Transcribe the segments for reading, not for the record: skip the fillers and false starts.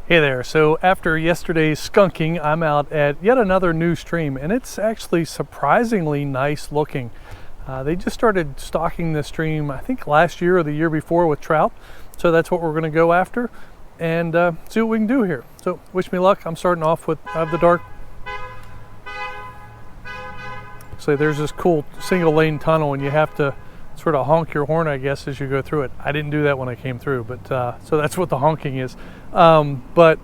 Hey there, so after yesterday's skunking, I'm out at yet another new stream, and it's actually surprisingly nice looking. They just started stocking this stream, I think last year or the year before, with trout, so that's what we're going to go after and see what we can do here. So wish me luck. I'm starting off with the dark. So there's this cool single lane tunnel, and you have to sort of honk your horn, I guess, as you go through it. I didn't do that when I came through, but so that's what the honking is. But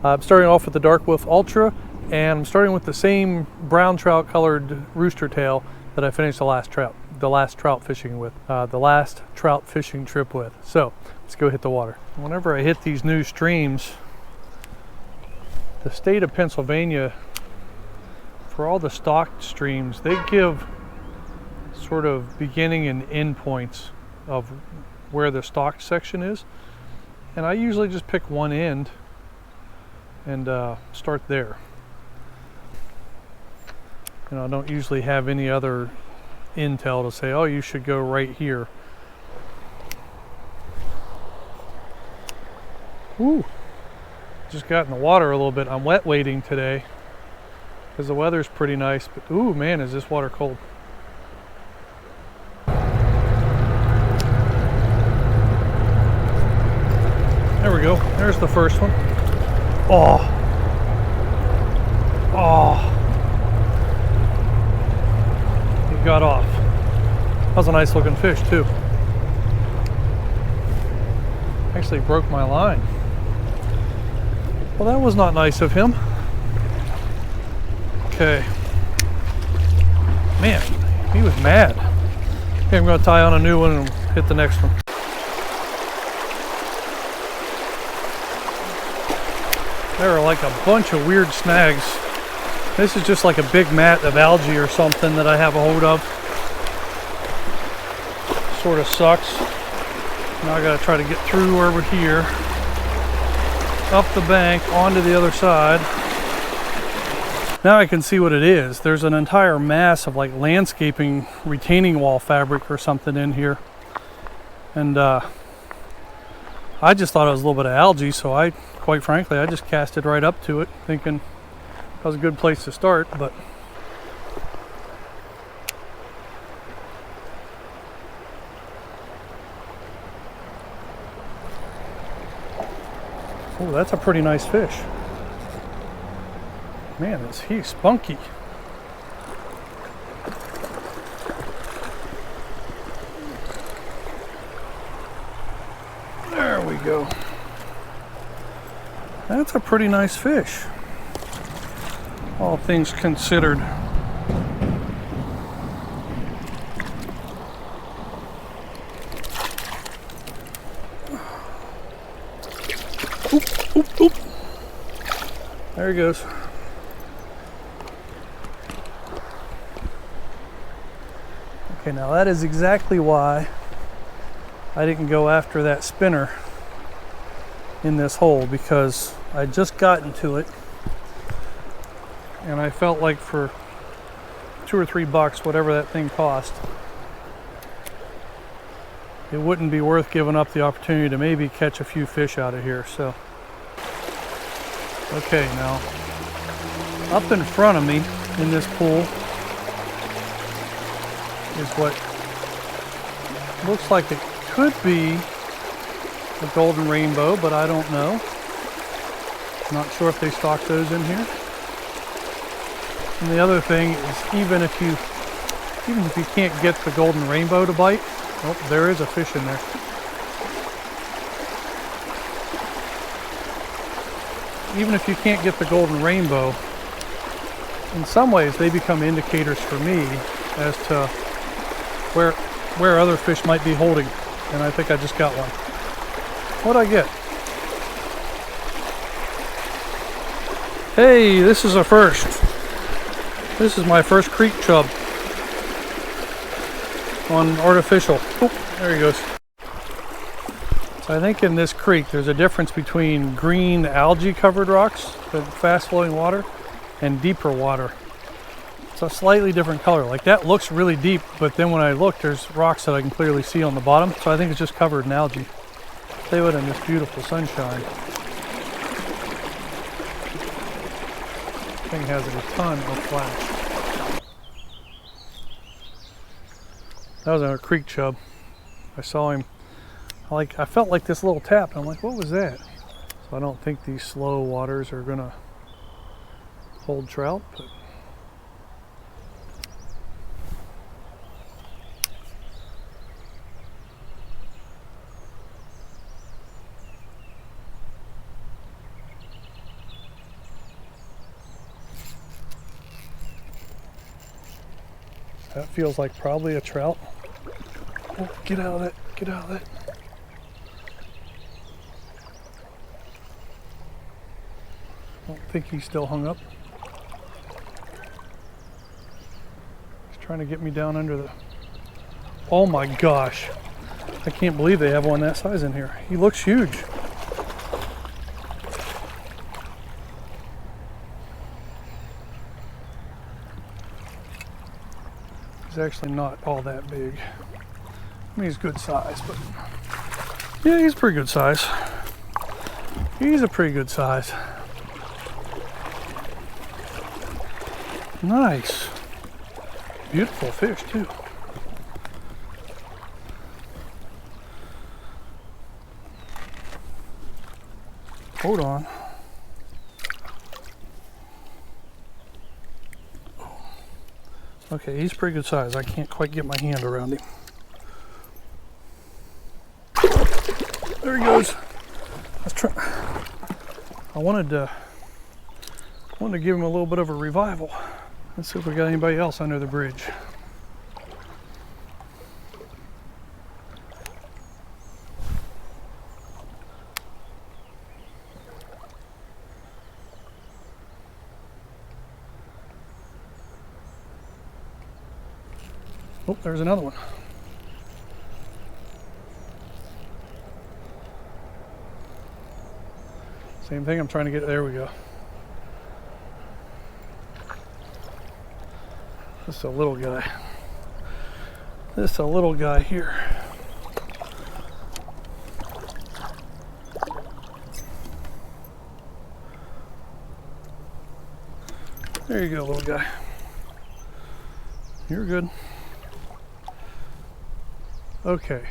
I'm starting off with the Dark Wolf Ultra, and I'm starting with the same brown trout colored rooster tail that I finished the last trout fishing with, the last trout fishing trip with. So let's go hit the water. Whenever I hit these new streams, the state of Pennsylvania, for all the stocked streams, they give sort of beginning and end points of where the stocked section is, and I usually just pick one end and start there. You know, I don't usually have any other intel to say, oh, you should go right here. Ooh, just got in the water a little bit. I'm wet wading today because the weather's pretty nice, but ooh man, is this water cold. There we go. There's the first one. Oh. Oh. He got off. That was a nice looking fish too. Actually broke my line. Well, that was not nice of him. Okay. Man, he was mad. Okay, I'm going to tie on a new one and hit the next one. There are like a bunch of weird snags. This is just like a big mat of algae or something that I have a hold of. Sort of sucks. Now I gotta try to get through over here, up the bank, onto the other side. Now I can see what it is. There's an entire mass of like landscaping retaining wall fabric or something in here. And I just thought it was a little bit of algae, so quite frankly, I just cast it right up to it, thinking that was a good place to start, but oh, that's a pretty nice fish. Man, he's spunky. There we go. That's a pretty nice fish, all things considered. Oop, oop, oop. There he goes. Okay, now that is exactly why I didn't go after that spinner in this hole, because I just got into it and I felt like for $2 or $3, whatever that thing cost, it wouldn't be worth giving up the opportunity to maybe catch a few fish out of here. So okay, now up in front of me in this pool is what looks like it could be a golden rainbow, but I don't know. Not sure if they stock those in here. And the other thing is, even if you can't get the golden rainbow to bite, oh, there is a fish in there. Even if you can't get the golden rainbow, in some ways they become indicators for me as to where other fish might be holding. And I think I just got one. What'd I get? Hey, this is a first. This is my first creek chub on artificial. Oop, there he goes. So I think in this creek there's a difference between green algae covered rocks, the fast flowing water, and deeper water. It's a slightly different color. Like that looks really deep, but then when I look, there's rocks that I can clearly see on the bottom. So I think it's just covered in algae. Stay with in this beautiful sunshine. thing has a ton of flash. That was a creek chub. I saw him, I felt like this little tap. I'm like, what was that? So I don't think these slow waters are gonna hold trout, but that feels like probably a trout. Oh, get out of that, get out of that. I don't think he's still hung up. He's trying to get me down under the... Oh my gosh. I can't believe they have one that size in here. He looks huge. He's actually not all that big. I mean, he's good size, but yeah, he's pretty good size. He's a pretty good size. Nice. Beautiful fish, too. Hold on. Okay, he's pretty good size. I can't quite get my hand around him. There he goes. I wanted to give him a little bit of a revival. Let's see if we got anybody else under the bridge. Oh, there's another one. Same thing, I'm trying to get, there we go. Just a little guy. Just a little guy here. There you go, little guy. You're good. Okay.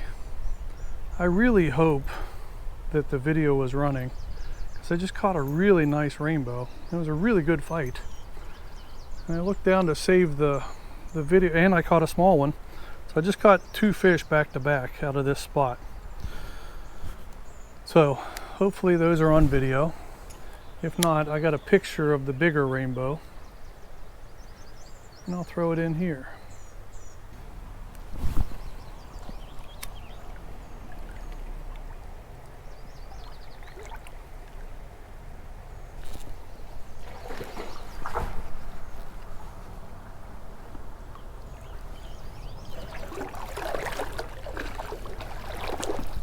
I really hope that the video was running, because I just caught a really nice rainbow. It was a really good fight. And I looked down to save the video, and I caught a small one. So I just caught 2 fish back to back out of this spot. So hopefully those are on video. If not, I got a picture of the bigger rainbow, and I'll throw it in here.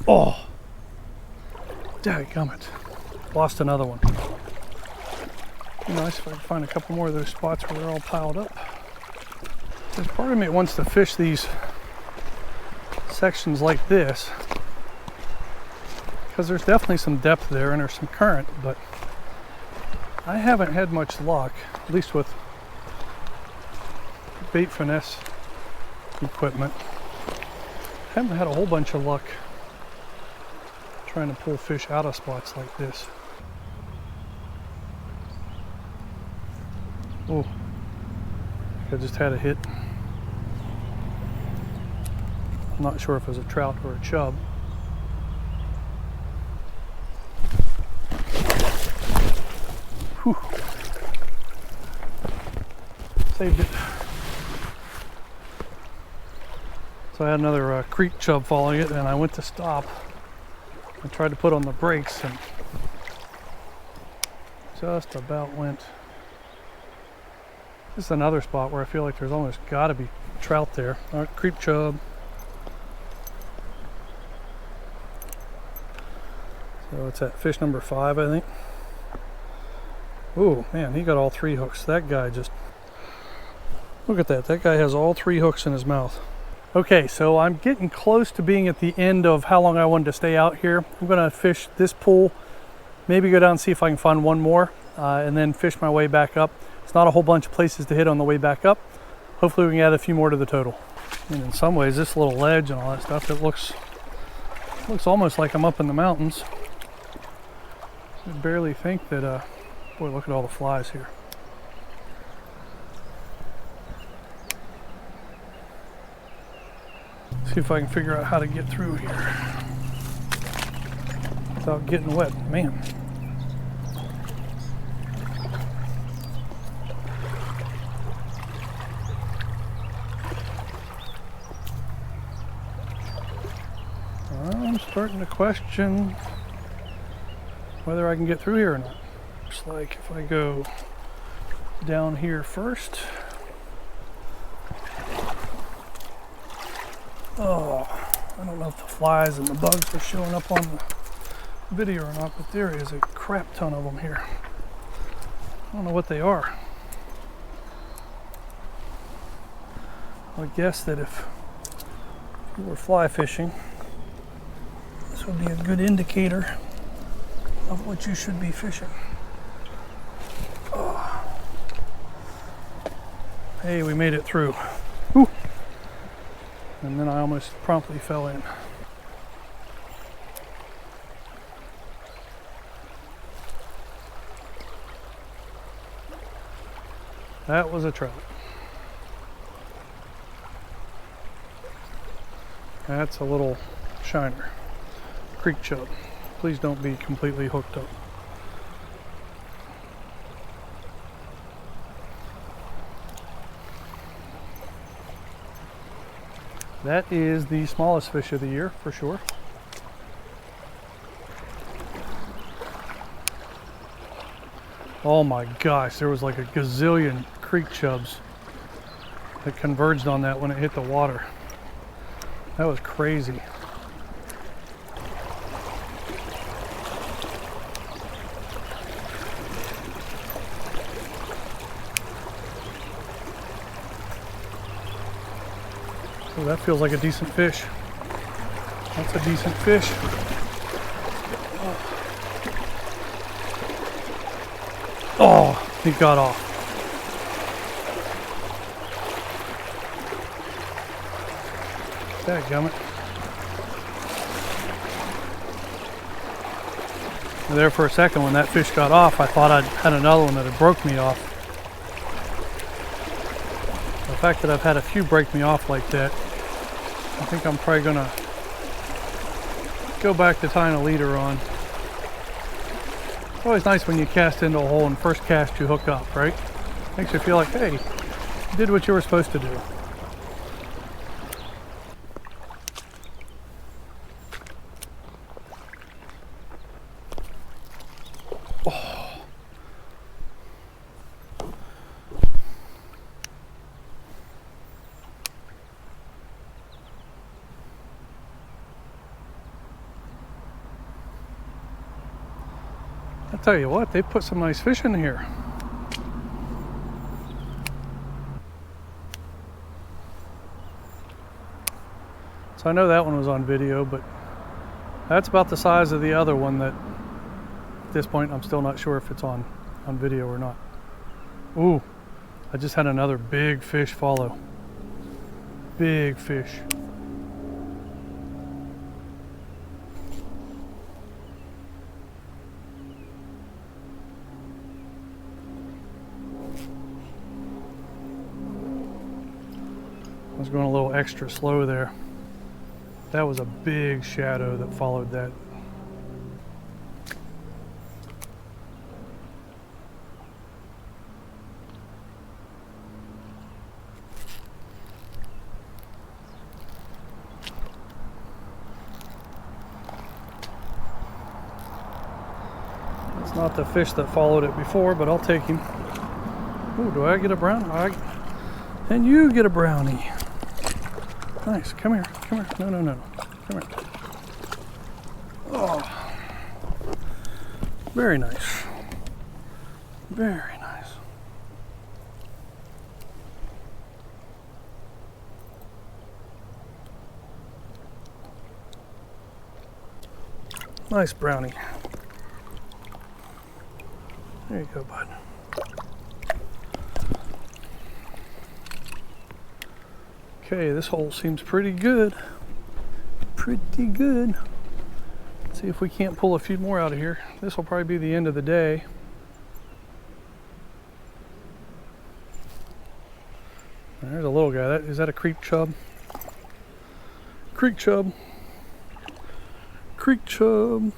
Oh, dadgummit. Lost another one. Be nice if I could find a couple more of those spots where they're all piled up. There's part of me that wants to fish these sections like this, because there's definitely some depth there and there's some current, but I haven't had much luck, at least with bait finesse equipment. I haven't had a whole bunch of luck trying to pull fish out of spots like this. Oh, I just had a hit. I'm not sure if it was a trout or a chub. Whew. Saved it. So I had another creek chub following it, and I went to stop. I tried to put on the brakes and just about went. This is another spot where I feel like there's almost got to be trout there. All right, creek chub. So it's at fish number 5, I think. Oh man, he got all 3 hooks. That guy just, look at that. That guy has all 3 hooks in his mouth. Okay, so I'm getting close to being at the end of how long I wanted to stay out here. I'm gonna fish this pool, maybe go down and see if I can find one more, and then fish my way back up. It's not a whole bunch of places to hit on the way back up. Hopefully we can add a few more to the total. And in some ways, this little ledge and all that stuff, it looks almost like I'm up in the mountains. I barely think that, boy, look at all the flies here. See if I can figure out how to get through here without getting wet. Man. I'm starting to question whether I can get through here or not. Looks like if I go down here first. Oh, I don't know if the flies and the bugs are showing up on the video or not, but there is a crap ton of them here. I don't know what they are. I would guess that if you were fly fishing, this would be a good indicator of what you should be fishing. Oh. Hey, we made it through. Whew. And then I almost promptly fell in. That was a trout. That's a little shiner. Creek chub. Please don't be completely hooked up. That is the smallest fish of the year for sure. Oh my gosh, there was like a gazillion creek chubs that converged on that when it hit the water. That was crazy. Oh, that feels like a decent fish. That's a decent fish. Oh, he got off. Dadgummit. There for a second when that fish got off, I thought I'd had another one that had broke me off. The fact that I've had a few break me off like that, I think I'm probably gonna go back to tying a leader on. It's always nice when you cast into a hole and first cast you hook up, right? Makes you feel like, hey, you did what you were supposed to do. I'll tell you what, they put some nice fish in here. So I know that one was on video, but that's about the size of the other one that at this point I'm still not sure if it's on video or not. Ooh, I just had another big fish follow. Big fish. I was going a little extra slow there. That was a big shadow that followed that. It's not the fish that followed it before, but I'll take him. Ooh, do I get a brownie? And you get a brownie. Nice, come here, come here. No, no, no, come here. Oh, very nice. Very nice. Nice brownie. There you go, bud. Okay, this hole seems pretty good. Pretty good. Let's see if we can't pull a few more out of here. This will probably be the end of the day. There's a little guy. Is that a creek chub? Creek chub. Creek chub.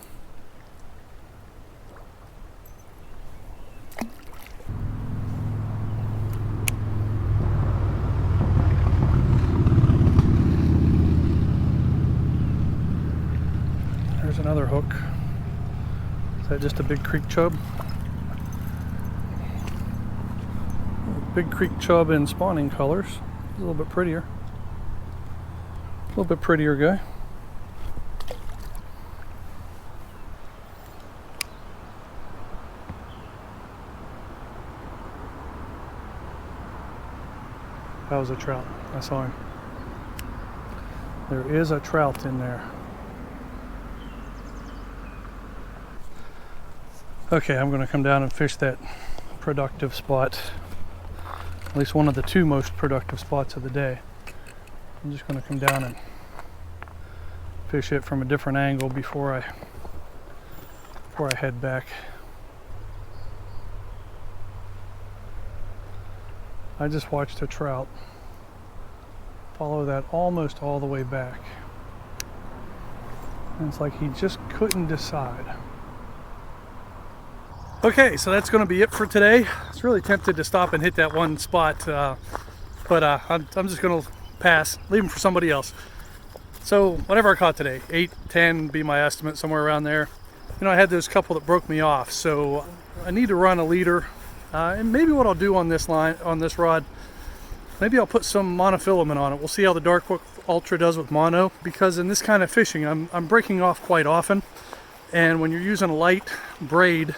There's another hook. Is that just a big creek chub? Big creek chub in spawning colors. A little bit prettier. A little bit prettier guy. That was a trout. I saw him. There is a trout in there. Okay, I'm going to come down and fish that productive spot. At least one of the two most productive spots of the day. I'm just going to come down and fish it from a different angle before I head back. I just watched a trout follow that almost all the way back. And it's like he just couldn't decide. Okay, so that's going to be it for today. I was really tempted to stop and hit that one spot, but I'm just going to pass, leave them for somebody else. So whatever I caught today, 8, 10 be my estimate, somewhere around there. You know, I had those couple that broke me off, so I need to run a leader. And maybe what I'll do on this line, on this rod, maybe I'll put some monofilament on it. We'll see how the Dark Hook Ultra does with mono, because in this kind of fishing, I'm breaking off quite often. And when you're using a light braid,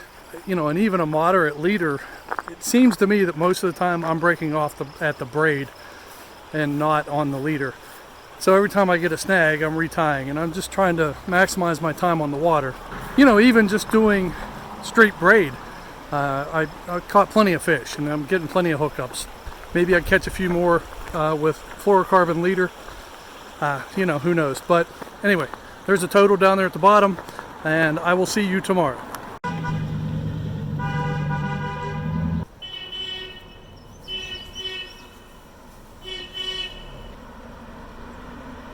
you know, and even a moderate leader, it seems to me that most of the time I'm breaking off at the braid and not on the leader. So every time I get a snag, I'm retying, and I'm just trying to maximize my time on the water. You know, even just doing straight braid, I caught plenty of fish, and I'm getting plenty of hookups. Maybe I'd catch a few more with fluorocarbon leader. You know, who knows. But anyway, there's a total down there at the bottom, and I will see you tomorrow.